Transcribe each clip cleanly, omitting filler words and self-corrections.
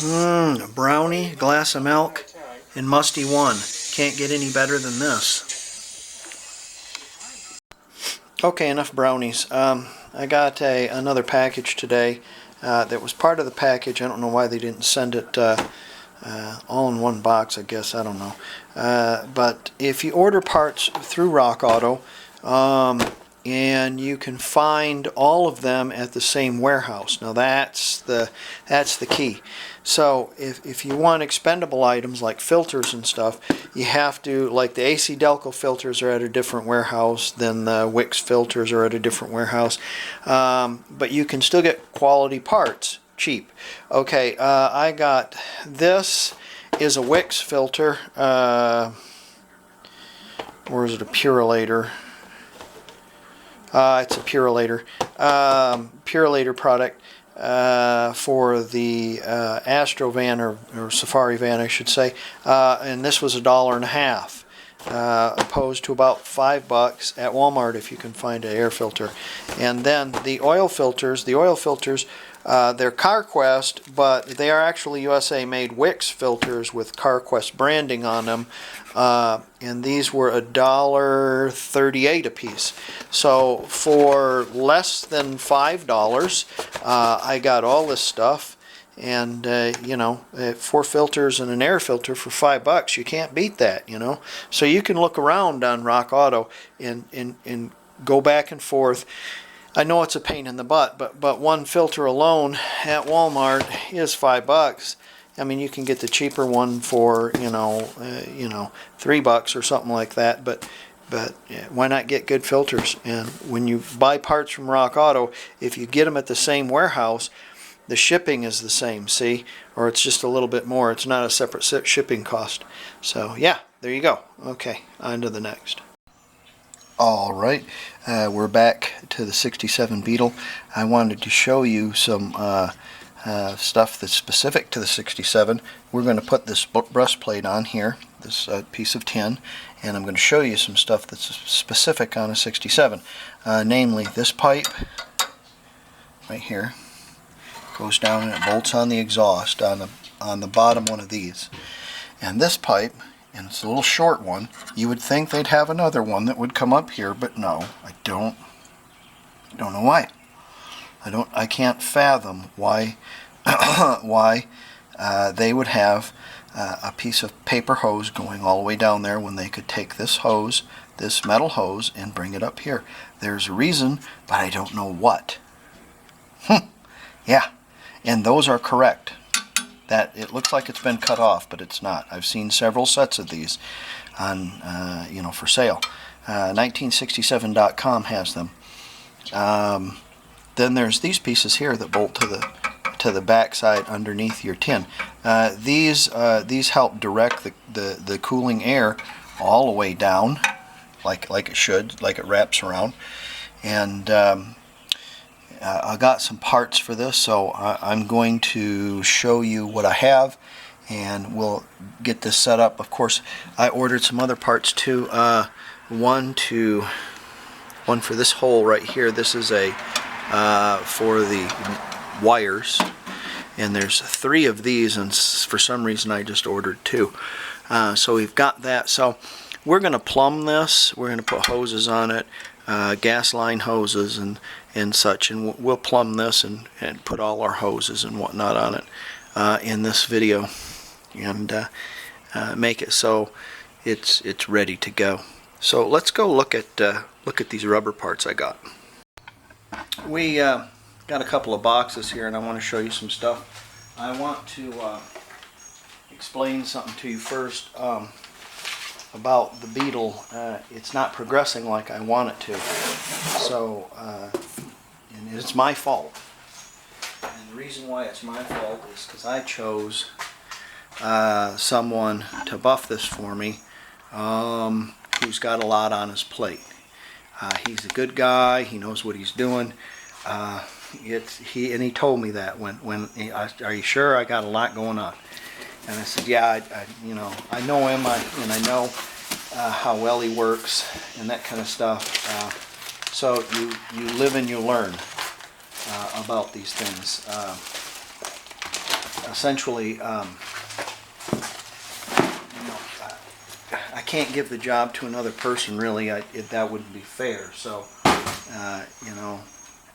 A brownie, a glass of milk, and musty one. Can't get any better than this. Okay, enough brownies. I got another package today that was part of the package. I don't know why they didn't send it all in one box, I guess. I don't know. But if you order parts through Rock Auto, and you can find all of them at the same warehouse. Now that's the key. So if you want expendable items like filters and stuff, you have to, like the AC Delco filters are at a different warehouse than the Wix filters are at a different warehouse. But you can still get quality parts cheap. Okay, I got this is a Wix filter, or is it a Purolator? It's a Purolator. Purolator product for the Astro van or Safari van, I should say. And this was $1.50, opposed to about $5 at Walmart if you can find an air filter. And then the oil filters. They're CarQuest, but they are actually USA-made Wix filters with CarQuest branding on them. And these were $1.38 a piece. So for less than $5, I got all this stuff. And you know, 4 filters and an air filter for $5, you can't beat that, you know. So you can look around on Rock Auto and go back and forth. I know it's a pain in the butt, but one filter alone at Walmart is $5. I mean, you can get the cheaper one for $3 or something like that. But why not get good filters? And when you buy parts from Rock Auto, if you get them at the same warehouse, the shipping is the same. See, or it's just a little bit more. It's not a separate shipping cost. So yeah, there you go. Okay, on to the next. Alright, we're back to the 67 Beetle. I wanted to show you some stuff that's specific to the 67. We're going to put this breastplate on here, this piece of tin, and I'm going to show you some stuff that's specific on a 67. Namely, this pipe right here goes down and it bolts on the exhaust on the bottom one of these. And this pipe, and it's a little short one, you would think they'd have another one that would come up here, but no, I don't know why. I can't fathom why why they would have a piece of paper hose going all the way down there when they could take this hose, this metal hose, and bring it up here. There's a reason, but I don't know what. Yeah, and those are correct. That it looks like it's been cut off, but it's not. I've seen several sets of these on, for sale. 1967.com has them. Then there's these pieces here that bolt to the back side underneath your tin. These help direct the cooling air all the way down, like it should, like it wraps around. And I got some parts for this, so I'm going to show you what I have, and we'll get this set up. Of course, I ordered some other parts too. One for this hole right here. This is for the wires, and there's 3 of these, and for some reason I just ordered 2. So we've got that. So we're going to plumb this. We're going to put hoses on it, gas line hoses and such, and we'll plumb this and put all our hoses and whatnot on it in this video, and make it so it's ready to go. So let's go look at these rubber parts I got. We got a couple of boxes here, and I want to show you some stuff. I want to explain something to you first about the Beetle. It's not progressing like I want it to, so and it's my fault. And the reason why it's my fault is because I chose someone to buff this for me, who's got a lot on his plate. He's a good guy. He knows what he's doing. He told me that when he asked, "Are you sure? I got a lot going on." And I said, "Yeah, I know him, and I know how well he works and that kind of stuff." So you live and you learn about these things. essentially, you know, I can't give the job to another person, really. That wouldn't be fair. So, you know,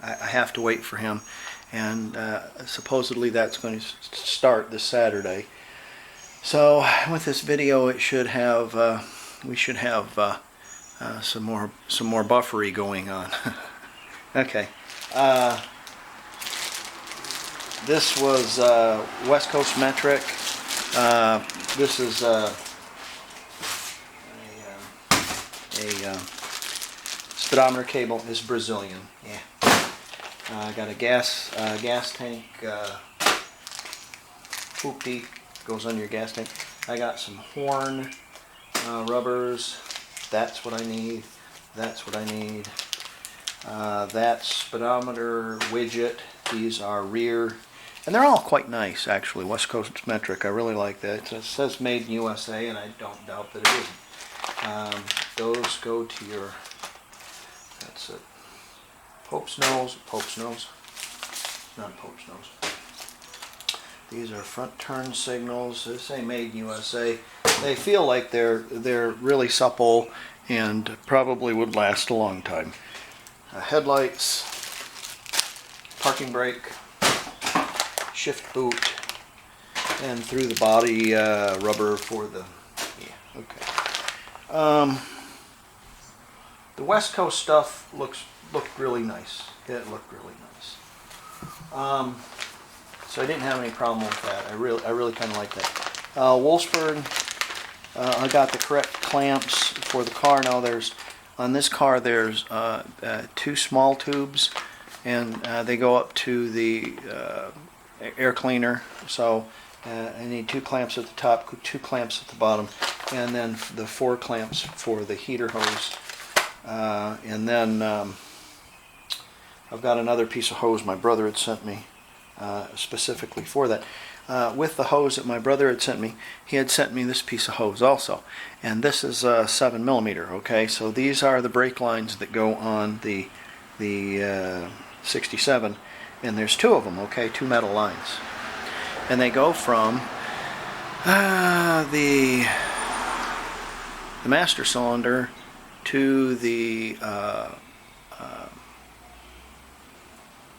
I have to wait for him. And supposedly that's going to start this Saturday. So with this video, it should have we should have some more buffery going on. Okay. This was West Coast metric. This is a speedometer cable. Is Brazilian. Yeah. I got a gas tank hoopty, goes under your gas tank. I got some horn rubbers. That's what I need. That's what I need. That speedometer widget. These are rear, and they're all quite nice actually. West Coast metric. I really like that. It says made in USA, and I don't doubt that it isn't. Those go to your. That's it. Pope's nose, not Pope's nose. These are front turn signals. They say made in USA. They feel like they're really supple and probably would last a long time. Headlights, parking brake, shift boot, and through the body rubber for the. Yeah, okay. The West Coast stuff looked really nice. It looked really nice. So I didn't have any problem with that. I really kind of like that. Wolfsburg, I got the correct clamps for the car. Now on this car there's 2 small tubes, and they go up to the air cleaner. So I need 2 clamps at the top, 2 clamps at the bottom, and then the 4 clamps for the heater hose. And then I've got another piece of hose my brother had sent me specifically for that. With the hose that my brother had sent me, he had sent me this piece of hose also. And this is 7mm, okay? So these are the brake lines that go on the 67, and there's 2 of them, okay? 2 metal lines. And they go from the master cylinder to the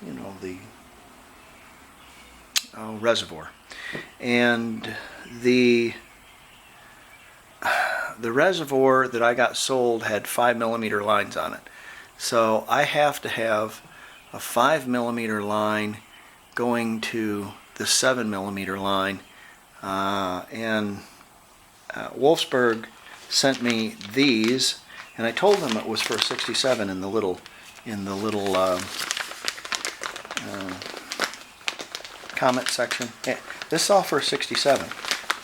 you know, the reservoir. And the reservoir that I got sold had 5mm lines on it. So I have to have a 5mm line going to the 7mm line. And Wolfsburg sent me these, and I told them it was for a 67 in the little comment section. Yeah, this is all for a 67,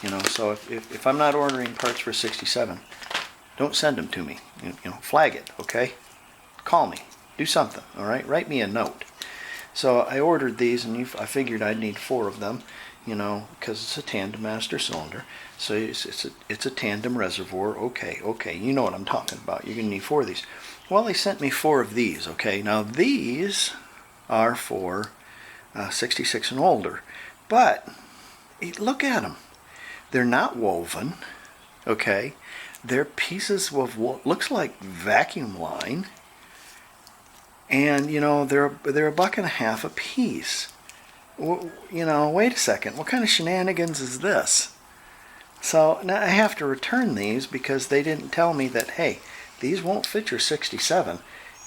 you know. So if I'm not ordering parts for a 67, don't send them to me. You know, flag it, okay? Call me, do something, all right? Write me a note. So I ordered these, and I figured I'd need 4 of them, you know, because it's a tandem master cylinder. So it's a tandem reservoir. Okay, you know what I'm talking about. You're gonna need 4 of these. Well, they sent me 4 of these. Okay, now these are for 66 and older, but look at them. They're not woven. Okay, they're pieces of what looks like vacuum line, and you know they're $1.50 a piece. You know, wait a second. What kind of shenanigans is this? So now I have to return these because they didn't tell me that, hey, these won't fit your 67.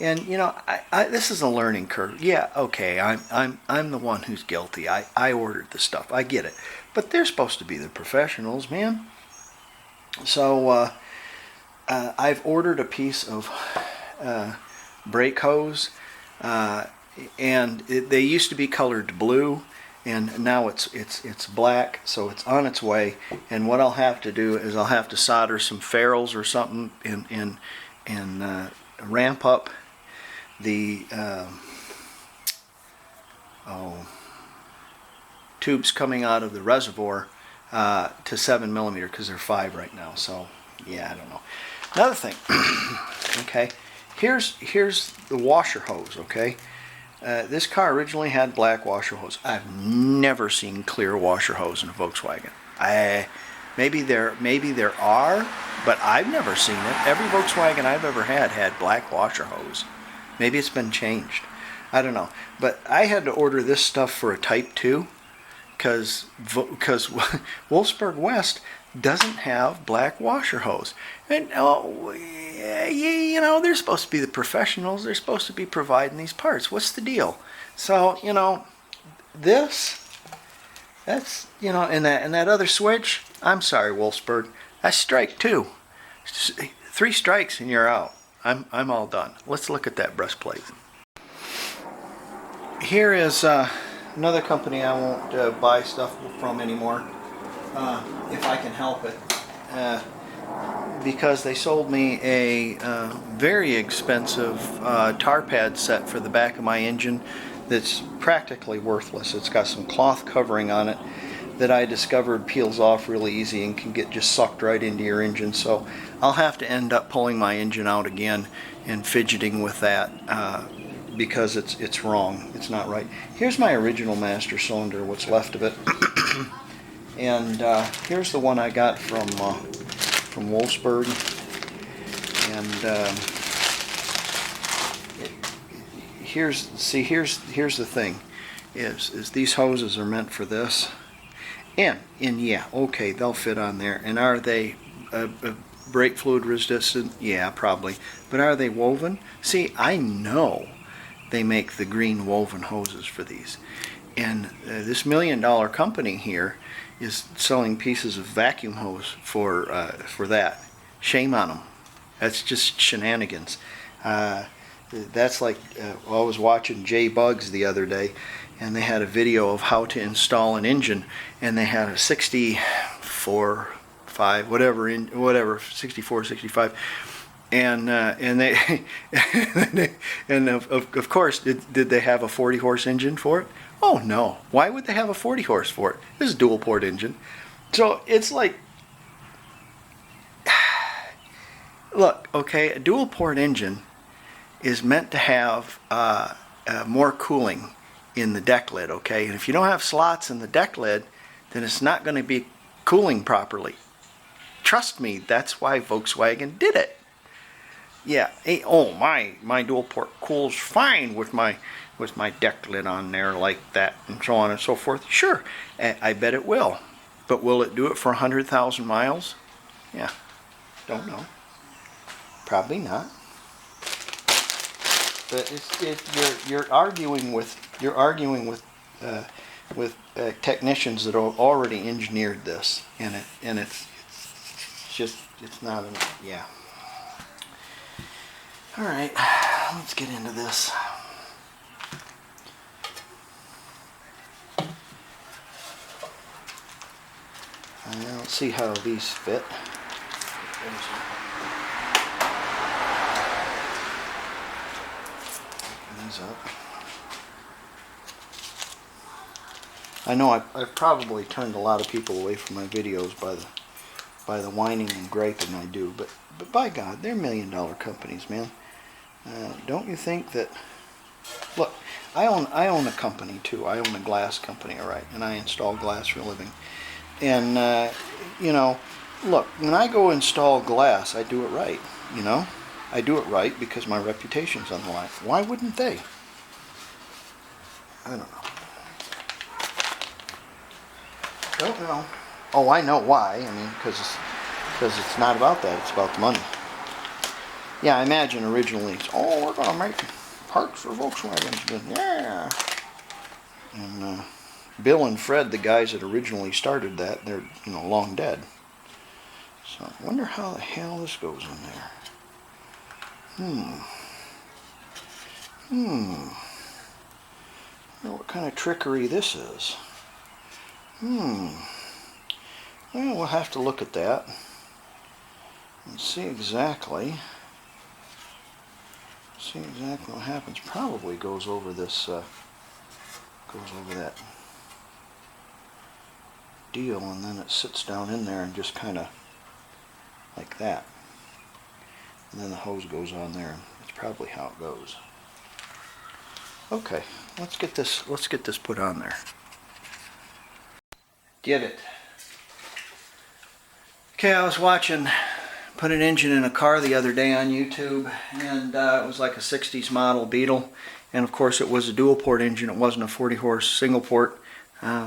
And you know, this is a learning curve. Yeah, okay, I'm the one who's guilty. I ordered the stuff. I get it, but they're supposed to be the professionals, man. So I've ordered a piece of brake hose, and they used to be colored blue, and now it's black. So it's on its way. And what I'll have to do is I'll have to solder some ferrules or something and ramp up the tubes coming out of the reservoir to 7mm, because they're 5 right now. So yeah, I don't know. Another thing, okay, here's the washer hose. Okay, This car originally had black washer hose. I've never seen clear washer hose in a Volkswagen. Maybe there are, but I've never seen it. Every Volkswagen I've ever had black washer hose. Maybe it's been changed. I don't know. But I had to order this stuff for a Type 2 because Wolfsburg West doesn't have black washer hose. And you know, they're supposed to be the professionals. They're supposed to be providing these parts. What's the deal? So, you know, that's, you know, and that other switch, I'm sorry, Wolfsburg, that's strike 2. 3 strikes and you're out. I'm all done. Let's look at that breastplate. Here is another company I won't buy stuff from anymore, if I can help it, because they sold me a very expensive tar pad set for the back of my engine that's practically worthless. It's got some cloth covering on it that I discovered peels off really easy and can get just sucked right into your engine. So I'll have to end up pulling my engine out again and fidgeting with that because it's wrong. It's not right. Here's my original master cylinder, what's left of it. And here's the one I got from Wolfsburg. And here's the thing, is these hoses are meant for this. And yeah, okay, they'll fit on there. And are they brake fluid resistant? Yeah, probably. But are they woven? See, I know they make the green woven hoses for these. And this $1 million company here is selling pieces of vacuum hose for that. Shame on them. That's just shenanigans. That's like, I was watching Jay Bugs the other day, and they had a video of how to install an engine, and they had a 64, 5, whatever, 64, 65, and they and of course, did they have a 40 horse engine for it? Oh no! Why would they have a 40 horse for it? This is a dual port engine, so it's like, look, okay, a dual port engine is meant to have more cooling in the deck lid, okay? And if you don't have slots in the deck lid, then it's not going to be cooling properly. Trust me, that's why Volkswagen did it. Yeah, hey, oh, my dual port cools fine with my deck lid on there like that, and so on and so forth. Sure, I bet it will. But will it do it for 100,000 miles? Yeah, don't know. Probably not. But you're arguing with technicians that have already engineered this, and it's not enough. Yeah. All right, let's get into this. I don't see how these fit. Up. I know I've probably turned a lot of people away from my videos by the whining and griping I do, but by God, they're $1 million companies, man. Don't you think that? Look, I own a company too. I own a glass company, all right, and I install glass for a living. And you know, look, when I go install glass, I do it right. You know. I do it right because my reputation's on the line. Why wouldn't they? I don't know. Don't know. Oh, I know why. I mean, because it's not about that. It's about the money. Yeah, I imagine originally it's, oh, we're going to make parts for Volkswagen. Yeah. And Bill and Fred, the guys that originally started that, they're, you know, long dead. So I wonder how the hell this goes in there. I wonder what kind of trickery this is. Well, we'll have to look at that and see exactly what happens. Probably goes over this, goes over that deal, and then it sits down in there and just kind of like that. And then the hose goes on there. That's probably how it goes. Okay, let's get this put on there. Get it. Okay, I was watching put an engine in a car the other day on YouTube, and it was like a 60s model Beetle, and of course it was a dual port engine. It wasn't a 40 horse single port.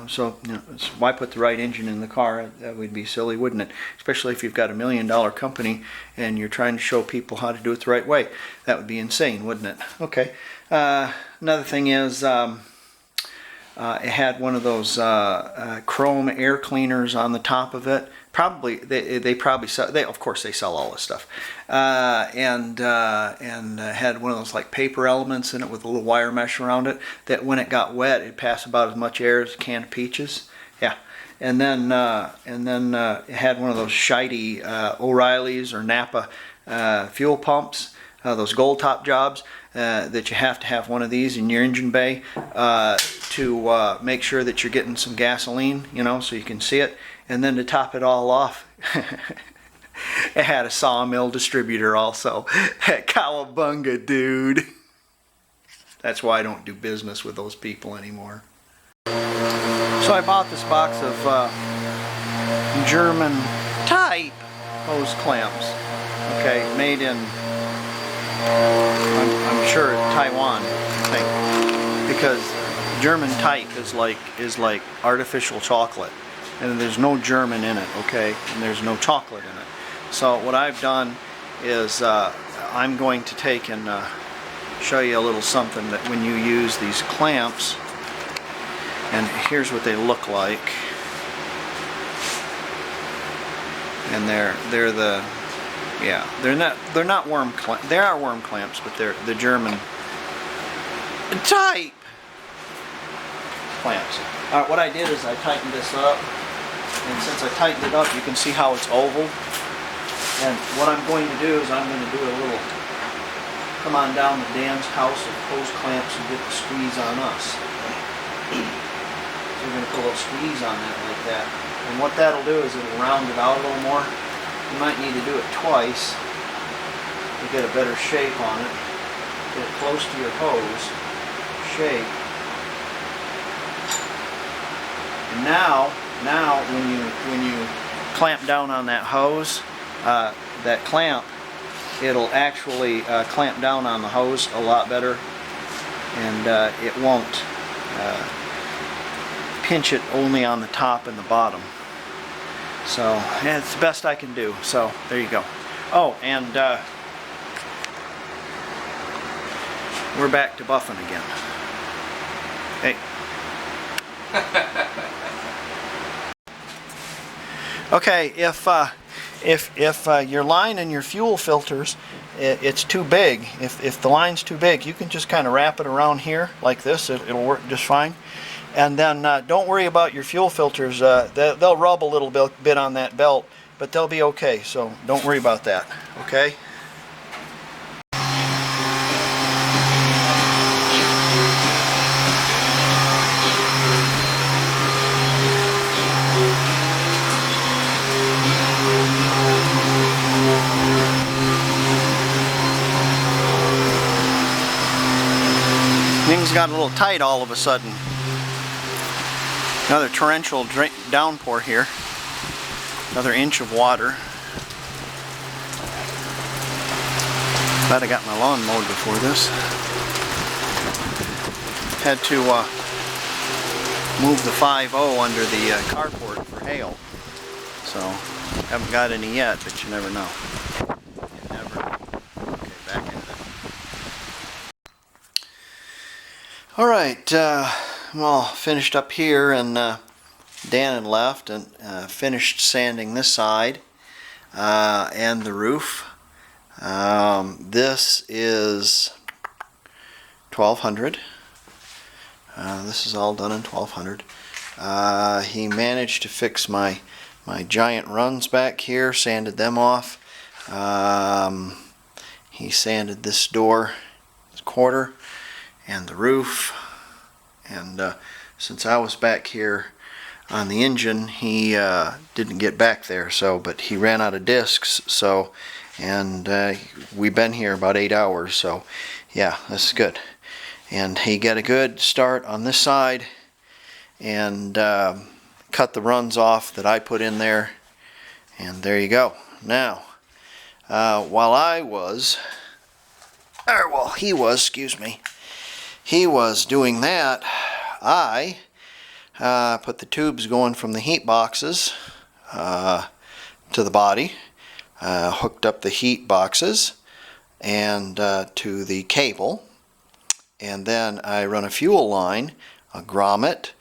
So you know, why put the right engine in the car? That would be silly, wouldn't it? Especially if you've got $1 million company and you're trying to show people how to do it the right way. That would be insane, wouldn't it? Okay. Another thing is it had one of those chrome air cleaners on the top of it. Probably they probably sell. Of course they sell all this stuff, and had one of those like paper elements in it with a little wire mesh around it. That when it got wet, it passed about as much air as a can of peaches. Yeah, and then it had one of those shiny O'Reilly's or Napa fuel pumps. Those gold top jobs that you have to have one of these in your engine bay to make sure that you're getting some gasoline, you know, so you can see it. And then to top it all off, it had a sawmill distributor also. Cowabunga, dude. That's why I don't do business with those people anymore. So I bought this box of German type hose clamps. Okay, made in I'm sure Taiwan, I think, because German type is like artificial chocolate, and there's no German in it, okay, and there's no chocolate in it. So what I've done is I'm going to take and show you a little something that when you use these clamps, and here's what they look like, and they're the yeah, they're not worm clamps. They are worm clamps, but they're the German type clamps. Alright, what I did is I tightened this up, and since I tightened it up, you can see how it's oval. And what I'm going to do is I'm going to do a little come on down to Dan's house of hose clamps and get the squeeze on us. So we're going to put a little squeeze on that like that. And what that'll do is it'll round it out a little more. You might need to do it twice to get a better shape on it. Get it close to your hose shape. And now when you clamp down on that hose, that clamp, it'll actually clamp down on the hose a lot better, and it won't pinch it only on the top and the bottom. So yeah, it's the best I can do. So there you go. Oh, and we're back to buffing again. Hey. Okay, if your line and your fuel filters, it's too big. If the line's too big, you can just kind of wrap it around here like this. It'll work just fine. And then don't worry about your fuel filters. They'll rub a little bit on that belt, but they'll be okay. So don't worry about that. Okay. Things got a little tight all of a sudden. Another torrential downpour here. Another inch of water. Glad I got my lawn mowed before this. Had to move the 5.0 under the carport for hail. So, haven't got any yet, but you never know. You never know. Okay, back into it. Alright, well, finished up here, and Dan had left and finished sanding this side and the roof. This is 1200. This is all done in 1200. He managed to fix my giant runs back here, sanded them off. He sanded this door, this quarter, and the roof. And since I was back here on the engine, he didn't get back there, but he ran out of discs, and we've been here about 8 hours, so yeah, this is good. and he got a good start on this side, and cut the runs off that I put in there, and there you go. Now, while he was doing that, I put the tubes going from the heat boxes to the body, hooked up the heat boxes and to the cable, and then I run a fuel line, a grommet.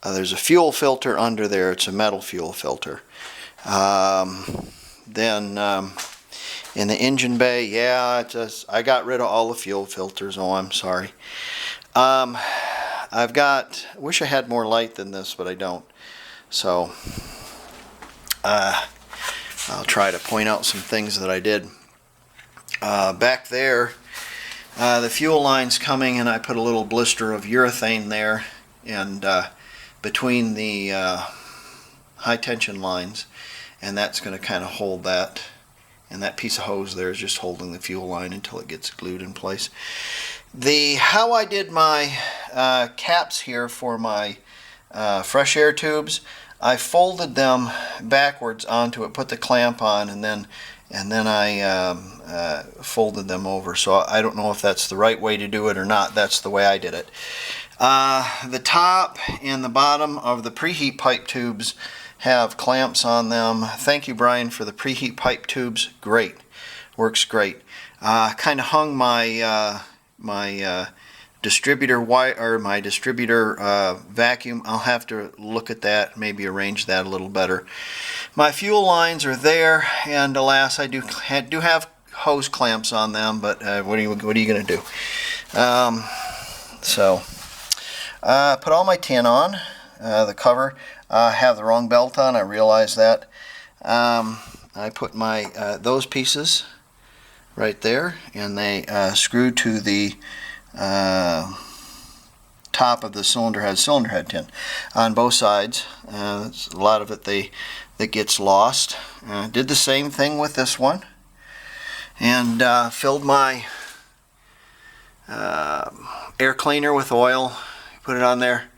There's a fuel filter under there. It's a metal fuel filter. Then in the engine bay, yeah, I got rid of all the fuel filters. Oh, I'm sorry. Wish I had more light than this, but I don't. So I'll try to point out some things that I did. Back there, the fuel line's coming, and I put a little blister of urethane there, and between the high tension lines, and that's going to kind of hold that. And that piece of hose there is just holding the fuel line until it gets glued in place. How I did my caps here for my fresh air tubes, I folded them backwards onto it, put the clamp on, and then I folded them over. So I don't know if that's the right way to do it or not. That's the way I did it. The top and the bottom of the preheat pipe tubes have clamps on them. Thank you, Brian, for the preheat pipe tubes. Great, works great. Kind of hung my my distributor wire, or my distributor vacuum. I'll have to look at that, maybe arrange that a little better. My fuel lines are there, and alas, I do have hose clamps on them, but what are you going to do? Put all my tin on, the cover. I have the wrong belt on, I realize that. I put my those pieces right there, and they screw to the top of the cylinder head tin on both sides. A lot of it that gets lost. Did the same thing with this one, and filled my air cleaner with oil, put it on there.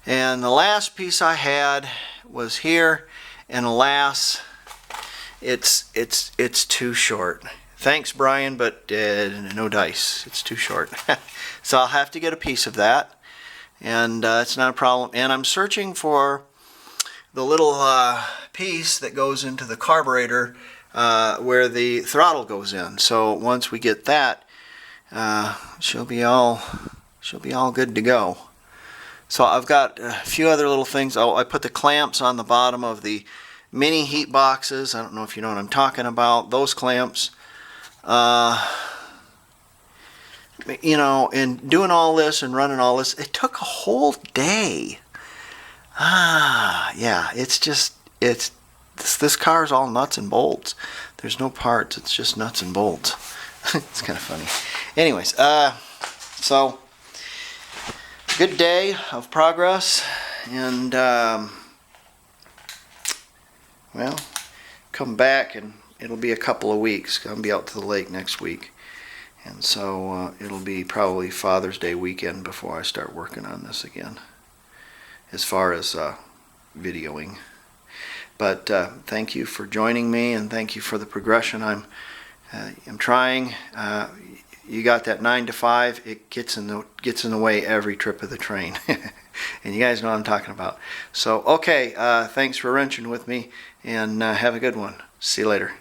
And the last piece I had was here, and alas, it's too short. Thanks, Brian, but no dice. It's too short. So I'll have to get a piece of that, and it's not a problem. And I'm searching for the little piece that goes into the carburetor where the throttle goes in. So once we get that, she'll be all good to go. So I've got a few other little things. Oh, I put the clamps on the bottom of the mini heat boxes. I don't know if you know what I'm talking about. Those clamps. You know, and doing all this and running all this, it took a whole day. Yeah, this car is all nuts and bolts. There's no parts. It's just nuts and bolts. It's kind of funny. Anyways, so good day of progress, and well, come back, and it'll be a couple of weeks. I'll be out to the lake next week, and so it'll be probably Father's Day weekend before I start working on this again, as far as videoing. But thank you for joining me, and thank you for the progression. I'm trying. You got that 9 to 5. It gets in the way every trip of the train, and you guys know what I'm talking about. So okay, thanks for wrenching with me, and have a good one. See you later.